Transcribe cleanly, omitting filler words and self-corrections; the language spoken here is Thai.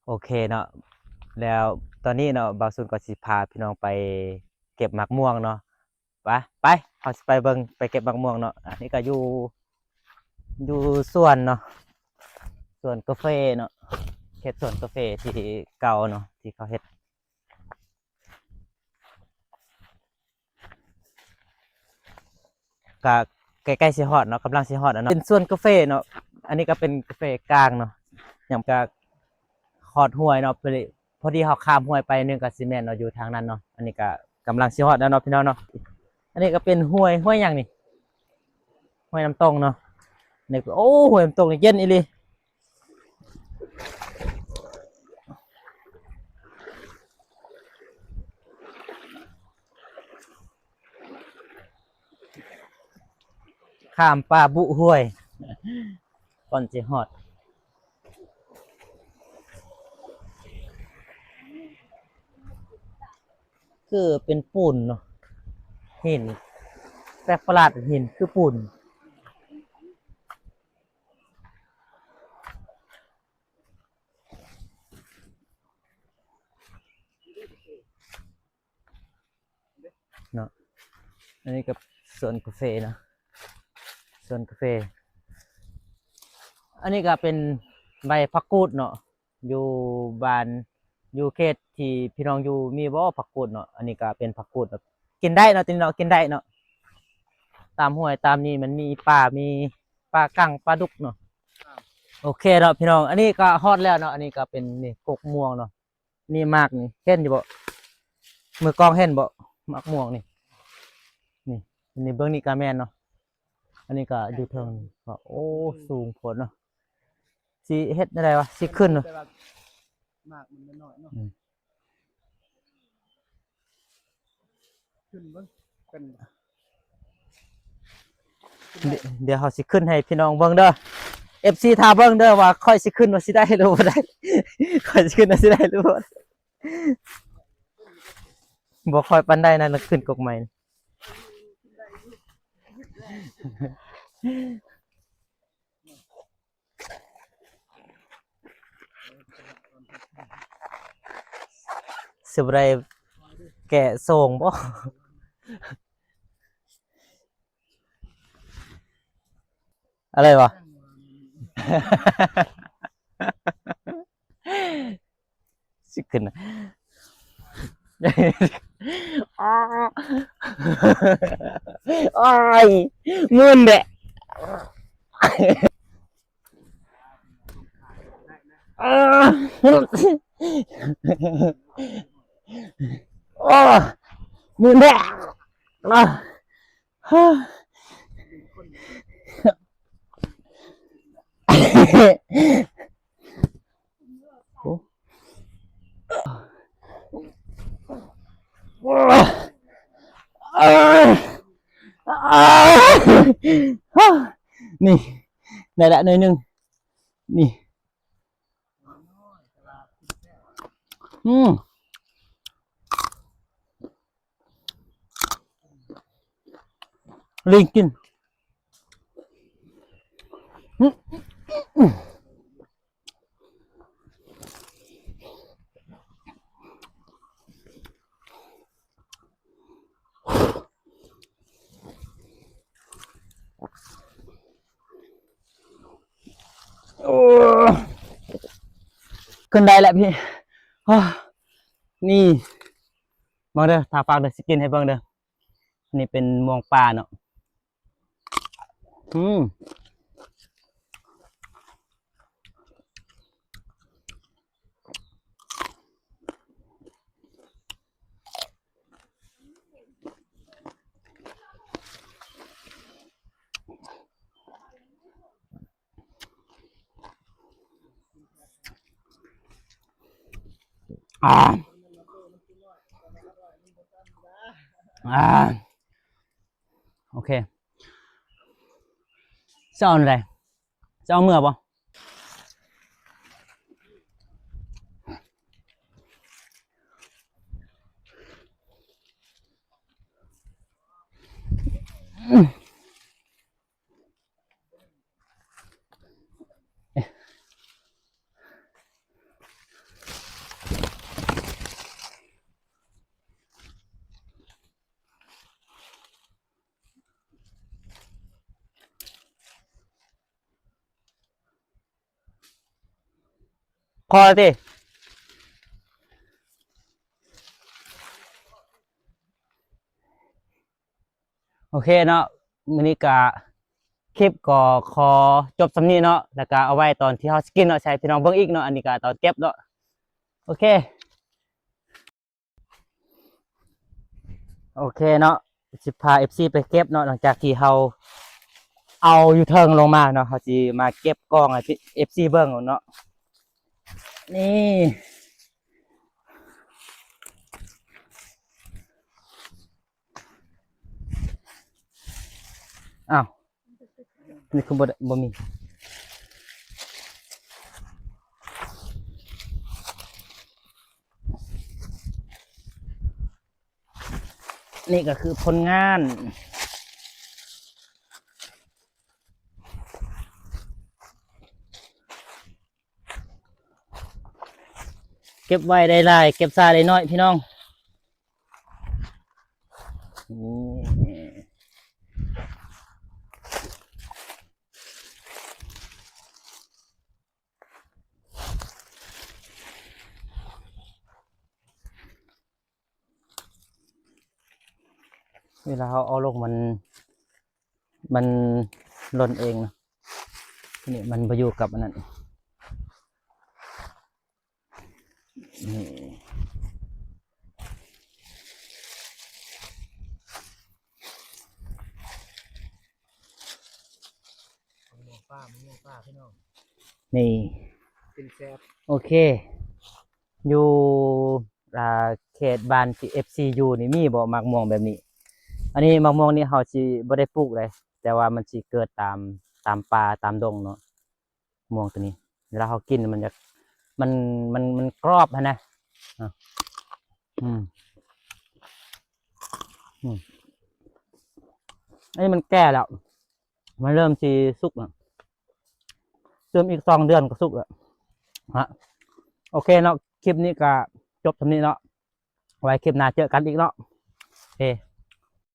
โอเคเนาะแล้วตอนนี้เนาะบาวซุนก็สิพาพี่น้องไปเก็บหมากม่วงเนาะไปเขาสิไปเบิ่งไปเก็บหมากม่วงเนาะอันนี้ก็อยู่สวนเนาะสวนกาแฟเนาะเฮ็ดสวนกาแฟที่เก่าเนาะที่เขาเฮ็ดก็ใกล้ๆสิฮอดเนาะกำลังสิฮอดอะเนาะเป็นสวนกาแฟเนาะอันนี้ก็เป็นกาแฟกลางเนาะยามก็ฮอดห้วยเนาะพอดีเขาข้ามห้วยไปนึงก็สิแม่นเนาะอยู่ทางนั้นเนาะอันนี้ก็กำลังสิฮอดแล้วเนาะพี่น้องเนาะอันนี้ก็เป็นห้วยหยังนี่ห้วยน้ำตกเนาะนี่ก็โอ้ห้วยน้ำตกนี่เย็นอีหลีข้ามป่าบุห้วยก่อนสิฮอดคือเป็นปูนเนาะหินแปลกประหลาดหินคือปูนเนาะอันนี้ก็สวนกาแฟเนาะสวนกาแฟอันนี้ก็เป็นใบผักกูดเนาะอยู่บ้านอยู่เขตที่พี่น้องอยู่มีบ่ผักกูดเนาะอันนี้ก็เป็นผักกูดแบบกินได้เนาะติเนาะกินได้เนาะตามห้วยตามนี้มันมีปลากั้งปลาดุกเนาะโอเคเนาะพี่น้องอันนี้ก็ฮอดแล้วเนาะอันนี้ก็เป็นนี่กกม่วงเนาะนี่มากนี่เห็นอยู่บ่มือกล้องเห็นบ่มากม่วงนี่นี่อันนี้เบื้องนี้ก็แม่นเนาะอันนี้ก็อยู่เทิงก็โอ้สูงโพดเนาะสิเฮ็ดได้วะสิขึ้นเนาะมากมันน้อยเนาะขึ้นเบิ่งเป็น เดี๋ยวเขาสิขึ้นให้พี่น้องเบิ่งเด้อ FC ท่าเบิ่งเด้อว่าค่อยสิขึ้นว่าสิได้หรือบ่ได้ค่อยสิขึ้นว่าสิได้หรือบ่บ่ค่อยปานใดนั่นขึ้นกกใหม่สิบ่ได้แกะส่งบ่อะไรวะสิขึ้นนะอ้ายเงินแดะอ้าเงินแดะนี่ได้ละหน่อยหนึงนี่อืมลิงกินโอ้ขึ้นได้แล้วพี่นี่มาเด้อทาฟากเด้อสกินให้เบิ่งเด้อนี่เป็นมวงปลาเนาะอืมอ่าอ่าโอเคจะเอาอะไรจะเอาเมื่อบ่ คอสิโอเคเนาะมื้อนี้ก็คลิปก็ขอจบสำนี้เนาะแล้วก็เอาไว้ตอนที่เฮาสิกินเนาะใช่พี่น้องเบิ่งอีกเนาะอันนี้ก็ตอนเก็บเนาะโอเคโอเคเนาะสิพา FC ไปเก็บเนาะหลังจากที่เฮาเอาอยู่เทิงลงมาเนาะเฮาสิมาเก็บกล้องให้ FC เบิ่งเนาะนี่อ้าวนี่คือบ่มีนี่ก็คือผลงานเก็บไว้ได้หลายเก็บซาได้น้อยพี่น้องนี่เวลาเขาเอาลงมันหล่นเองนะนี่มันไปอยู่กับอันนั้นนี่ป้าพี่น้อง นี่ เป็นแซ่บ โอเค อยู่เขตบ้านที่ FCU นี่มีบ่มักม่วงแบบนี้ อันนี้มักม่วงนี่เขาสิบ่ได้ปลูกเลย แต่ว่ามันสิเกิดตามป่าตามดงเนาะม่วงตัวนี้เวลาเขากินมันจะมันกรอบนะอ่ะอืมอันนี้มันแก่แล้ว มันเริ่มสิสุกแล้วเติมอีก2 เดือนก็สุกแล้วฮะโอเคเนาะคลิปนี้ก็จบเท่านี้เนาะไว้คลิปหน้าเจอกันอีกเนาะโอเค